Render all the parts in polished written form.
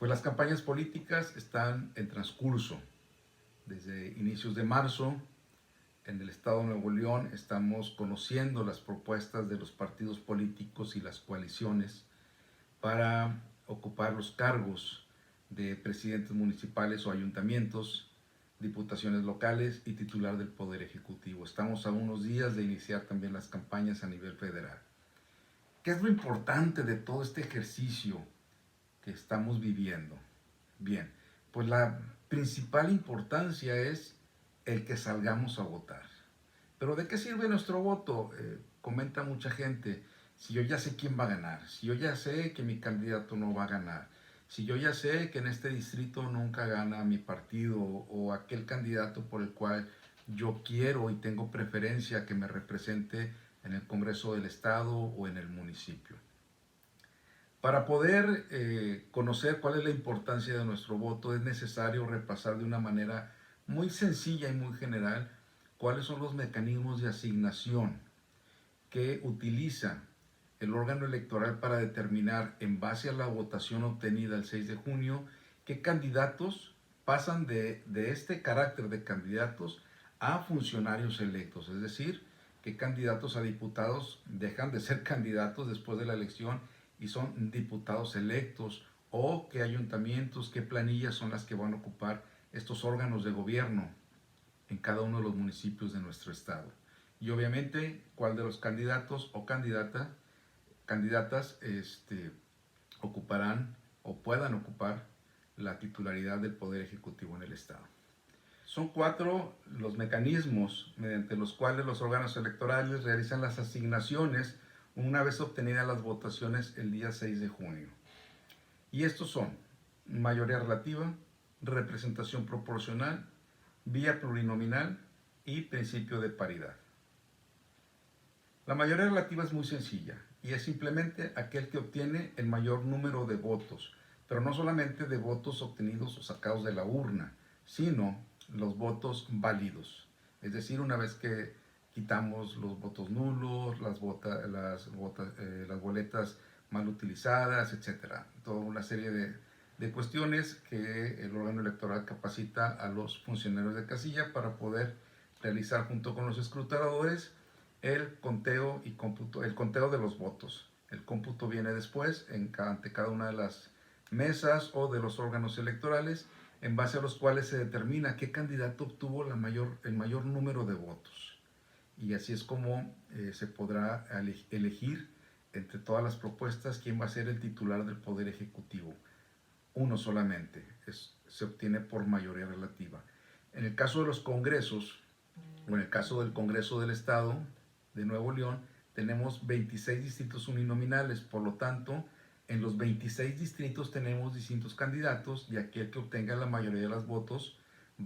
Pues las campañas políticas están en transcurso. Desde inicios de marzo, en el estado de Nuevo León, estamos conociendo las propuestas de los partidos políticos y las coaliciones para ocupar los cargos de presidentes municipales o ayuntamientos, diputaciones locales y titular del Poder Ejecutivo. Estamos a unos días de iniciar también las campañas a nivel federal. ¿Qué es lo importante de todo este ejercicio que estamos viviendo? Bien, pues la principal importancia es el que salgamos a votar. Pero ¿de qué sirve nuestro voto? Comenta mucha gente, si yo ya sé quién va a ganar, si yo ya sé que mi candidato no va a ganar, si yo ya sé que en este distrito nunca gana mi partido o aquel candidato por el cual yo quiero y tengo preferencia que me represente en el Congreso del Estado o en el municipio. Para poder conocer cuál es la importancia de nuestro voto, es necesario repasar de una manera muy sencilla y muy general cuáles son los mecanismos de asignación que utiliza el órgano electoral para determinar, en base a la votación obtenida el 6 de junio, qué candidatos pasan de este carácter de candidatos a funcionarios electos, es decir, qué candidatos a diputados dejan de ser candidatos después de la elección y son diputados electos, o qué ayuntamientos, qué planillas son las que van a ocupar estos órganos de gobierno en cada uno de los municipios de nuestro estado. Y obviamente, cuál de los candidatos o candidatas ocuparán o puedan ocupar la titularidad del Poder Ejecutivo en el estado. Son 4 los mecanismos mediante los cuales los órganos electorales realizan las asignaciones una vez obtenidas las votaciones el día 6 de junio. Y estos son mayoría relativa, representación proporcional, vía plurinominal y principio de paridad. La mayoría relativa es muy sencilla y es simplemente aquel que obtiene el mayor número de votos, pero no solamente de votos obtenidos o sacados de la urna, sino los votos válidos. Es decir, una vez que quitamos los votos nulos, las boletas mal utilizadas, etc. Toda una serie de cuestiones que el órgano electoral capacita a los funcionarios de casilla para poder realizar junto con los escrutadores el conteo y cómputo, el conteo de los votos. El cómputo viene después ante cada una de las mesas o de los órganos electorales, en base a los cuales se determina qué candidato obtuvo el mayor número de votos. Y así es como se podrá elegir entre todas las propuestas quién va a ser el titular del Poder Ejecutivo. Uno solamente, se obtiene por mayoría relativa. En el caso de los congresos, o en el caso del Congreso del Estado de Nuevo León, tenemos 26 distritos uninominales, por lo tanto, en los 26 distritos tenemos distintos candidatos y aquel que obtenga la mayoría de los votos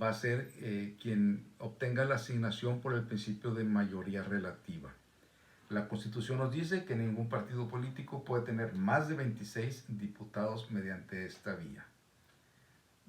va a ser quien obtenga la asignación por el principio de mayoría relativa. La Constitución nos dice que ningún partido político puede tener más de 26 diputados mediante esta vía.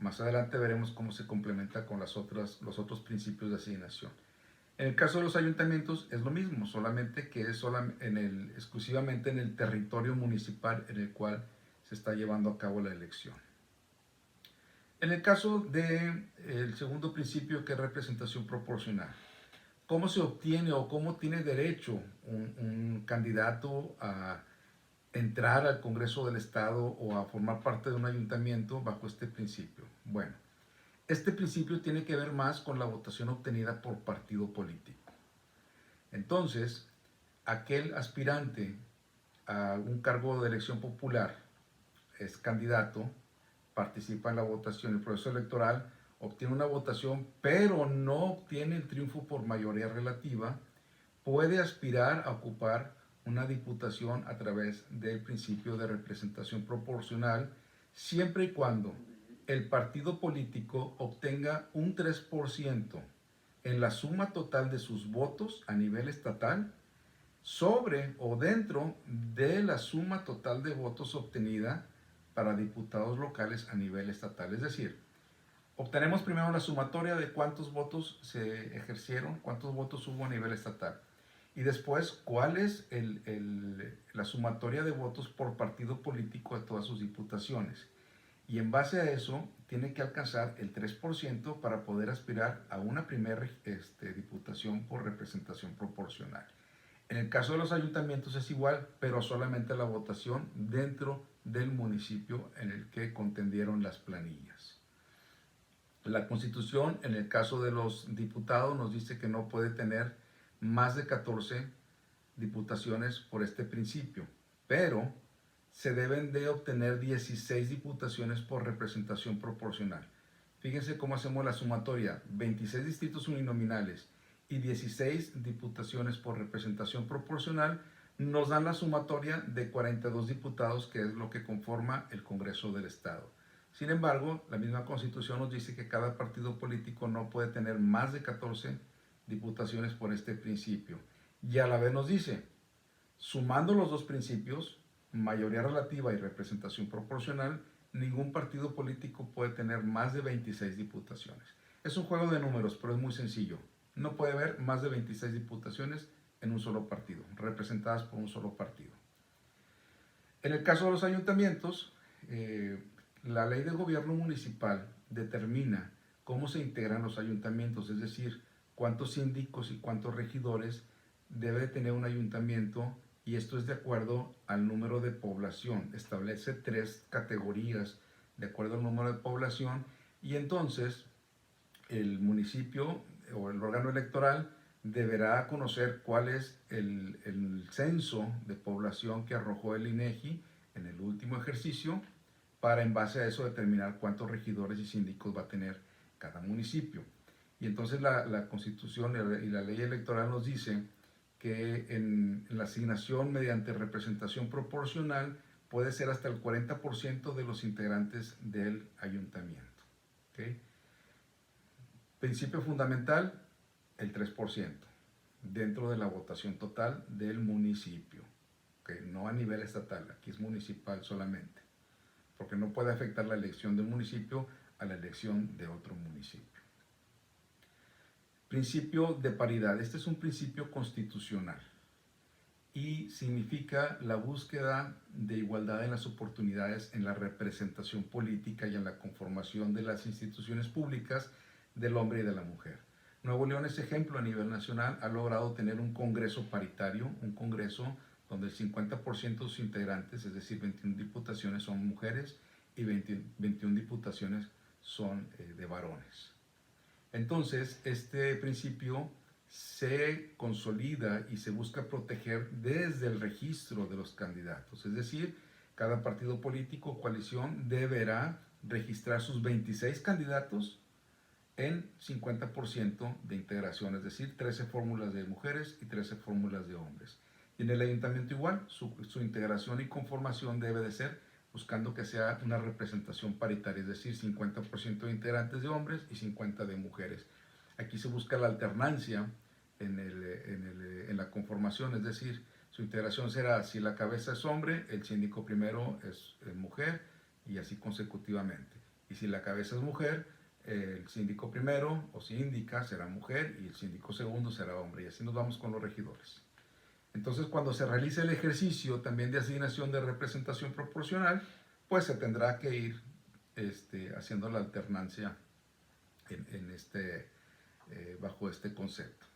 Más adelante veremos cómo se complementa con los otros principios de asignación. En el caso de los ayuntamientos es lo mismo, solamente que es exclusivamente en el territorio municipal en el cual se está llevando a cabo la elección. En el caso del segundo principio, que es representación proporcional, ¿cómo se obtiene o cómo tiene derecho un candidato a entrar al Congreso del Estado o a formar parte de un ayuntamiento bajo este principio? Bueno, este principio tiene que ver más con la votación obtenida por partido político. Entonces, aquel aspirante a un cargo de elección popular es candidato, participa en la votación, el proceso electoral, obtiene una votación, pero no obtiene el triunfo por mayoría relativa, puede aspirar a ocupar una diputación a través del principio de representación proporcional, siempre y cuando el partido político obtenga un 3% en la suma total de sus votos a nivel estatal, sobre o dentro de la suma total de votos obtenida para diputados locales a nivel estatal. Es decir, obtenemos primero la sumatoria de cuántos votos se ejercieron, cuántos votos hubo a nivel estatal. Y después, cuál es la sumatoria de votos por partido político de todas sus diputaciones. Y en base a eso, tiene que alcanzar el 3% para poder aspirar a una primera diputación por representación proporcional. En el caso de los ayuntamientos es igual, pero solamente la votación dentro del municipio en el que contendieron las planillas. La Constitución, en el caso de los diputados, nos dice que no puede tener más de 14 diputaciones por este principio, pero se deben de obtener 16 diputaciones por representación proporcional. Fíjense cómo hacemos la sumatoria: 26 distritos uninominales y 16 diputaciones por representación proporcional nos dan la sumatoria de 42 diputados, que es lo que conforma el Congreso del Estado. Sin embargo, la misma Constitución nos dice que cada partido político no puede tener más de 14 diputaciones por este principio. Y a la vez nos dice, sumando los dos principios, mayoría relativa y representación proporcional, ningún partido político puede tener más de 26 diputaciones. Es un juego de números, pero es muy sencillo. No puede haber más de 26 diputaciones en un solo partido, representadas por un solo partido. En el caso de los ayuntamientos, la ley de gobierno municipal determina cómo se integran los ayuntamientos, es decir, cuántos síndicos y cuántos regidores debe tener un ayuntamiento, y esto es de acuerdo al número de población. Establece 3 categorías de acuerdo al número de población, y entonces el municipio o el órgano electoral deberá conocer cuál es el censo de población que arrojó el INEGI en el último ejercicio, para en base a eso determinar cuántos regidores y síndicos va a tener cada municipio. Y entonces la Constitución y la ley electoral nos dicen que en la asignación mediante representación proporcional puede ser hasta el 40% de los integrantes del ayuntamiento. ¿Okay? Principio fundamental, el 3% dentro de la votación total del municipio. ¿Okay? No a nivel estatal, aquí es municipal solamente, porque no puede afectar la elección del municipio a la elección de otro municipio. Principio de paridad. Este es un principio constitucional y significa la búsqueda de igualdad en las oportunidades en la representación política y en la conformación de las instituciones públicas del hombre y de la mujer. Nuevo León es ejemplo a nivel nacional, ha logrado tener un congreso paritario, un congreso donde el 50% de sus integrantes, es decir, 21 diputaciones, son mujeres y 21 diputaciones son de varones. Entonces, este principio se consolida y se busca proteger desde el registro de los candidatos. Es decir, cada partido político o coalición deberá registrar sus 26 candidatos en 50% de integración, es decir, 13 fórmulas de mujeres y 13 fórmulas de hombres. Y en el ayuntamiento igual, su integración y conformación debe de ser buscando que sea una representación paritaria, es decir, 50% de integrantes de hombres y 50% de mujeres. Aquí se busca la alternancia en la conformación, es decir, su integración será, si la cabeza es hombre, el síndico primero es mujer, y así consecutivamente. Y si la cabeza es mujer, el síndico primero o síndica será mujer y el síndico segundo será hombre, y así nos vamos con los regidores. Entonces, cuando se realice el ejercicio también de asignación de representación proporcional, pues se tendrá que ir haciendo la alternancia bajo este concepto.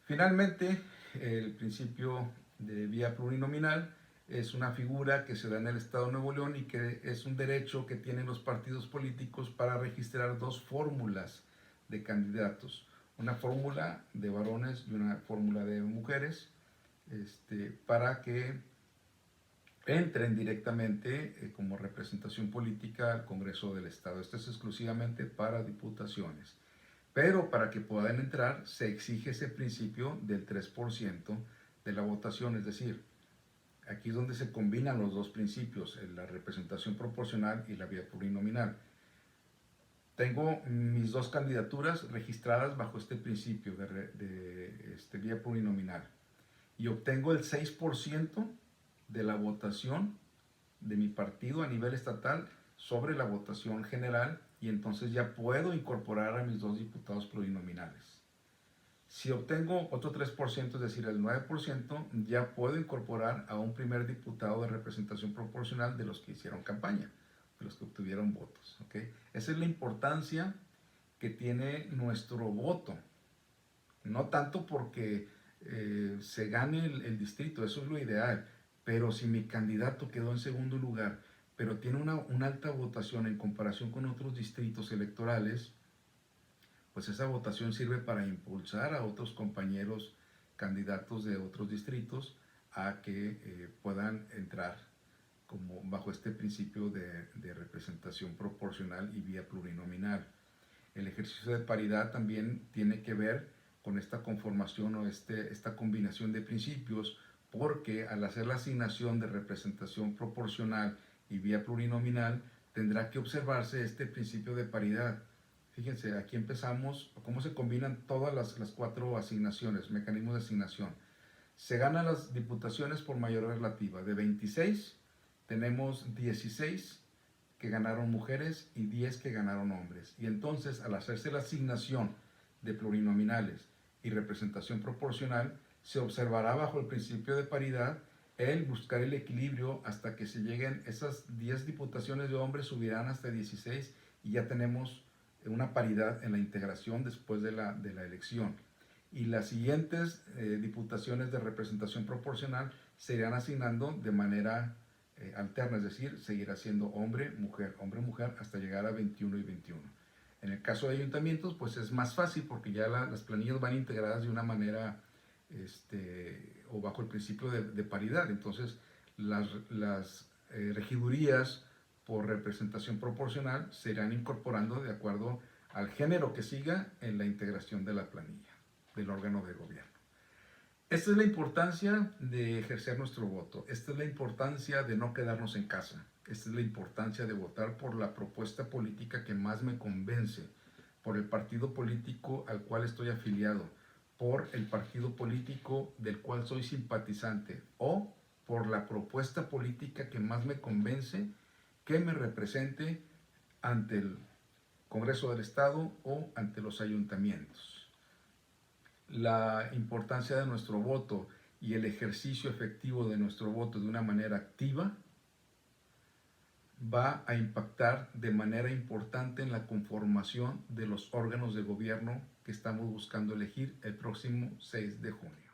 Finalmente, el principio de vía plurinominal es una figura que se da en el Estado de Nuevo León y que es un derecho que tienen los partidos políticos para registrar 2 fórmulas de candidatos. Una fórmula de varones y una fórmula de mujeres, para que entren directamente como representación política al Congreso del Estado. Esto es exclusivamente para diputaciones. Pero para que puedan entrar se exige ese principio del 3% de la votación, es decir, aquí es donde se combinan los dos principios, la representación proporcional y la vía plurinominal. Tengo mis 2 candidaturas registradas bajo este principio de vía plurinominal y obtengo el 6% de la votación de mi partido a nivel estatal sobre la votación general, y entonces ya puedo incorporar a mis 2 diputados plurinominales. Si obtengo otro 3%, es decir, el 9%, ya puedo incorporar a un primer diputado de representación proporcional de los que hicieron campaña. de los que obtuvieron votos. ¿Ok? Esa es la importancia que tiene nuestro voto. No tanto porque se gane el distrito, eso es lo ideal, pero si mi candidato quedó en segundo lugar, pero tiene una alta votación en comparación con otros distritos electorales, pues esa votación sirve para impulsar a otros compañeros candidatos de otros distritos a que puedan entrar como bajo este principio de representación proporcional y vía plurinominal. El ejercicio de paridad también tiene que ver con esta conformación o esta combinación de principios, porque al hacer la asignación de representación proporcional y vía plurinominal, tendrá que observarse este principio de paridad. Fíjense, aquí empezamos, cómo se combinan todas las cuatro asignaciones, mecanismos de asignación. Se ganan las diputaciones por mayoría relativa. De 26, tenemos 16 que ganaron mujeres y 10 que ganaron hombres. Y entonces, al hacerse la asignación de plurinominales y representación proporcional, se observará bajo el principio de paridad el buscar el equilibrio hasta que se lleguen esas 10 diputaciones de hombres, subirán hasta 16 y ya tenemos una paridad en la integración después de la elección. Y las siguientes diputaciones de representación proporcional se irán asignando de manera alterna, es decir, seguirá siendo hombre, mujer, hasta llegar a 21 y 21. En el caso de ayuntamientos, pues es más fácil porque ya las planillas van integradas de una manera o bajo el principio de paridad. Entonces, las regidurías por representación proporcional se irán incorporando de acuerdo al género que siga en la integración de la planilla del órgano de gobierno. Esta es la importancia de ejercer nuestro voto. Esta es la importancia de no quedarnos en casa. Esta es la importancia de votar por la propuesta política que más me convence, por el partido político al cual estoy afiliado, por el partido político del cual soy simpatizante o por la propuesta política que más me convence que me represente ante el Congreso del Estado o ante los ayuntamientos. La importancia de nuestro voto y el ejercicio efectivo de nuestro voto de una manera activa va a impactar de manera importante en la conformación de los órganos de gobierno que estamos buscando elegir el próximo 6 de junio.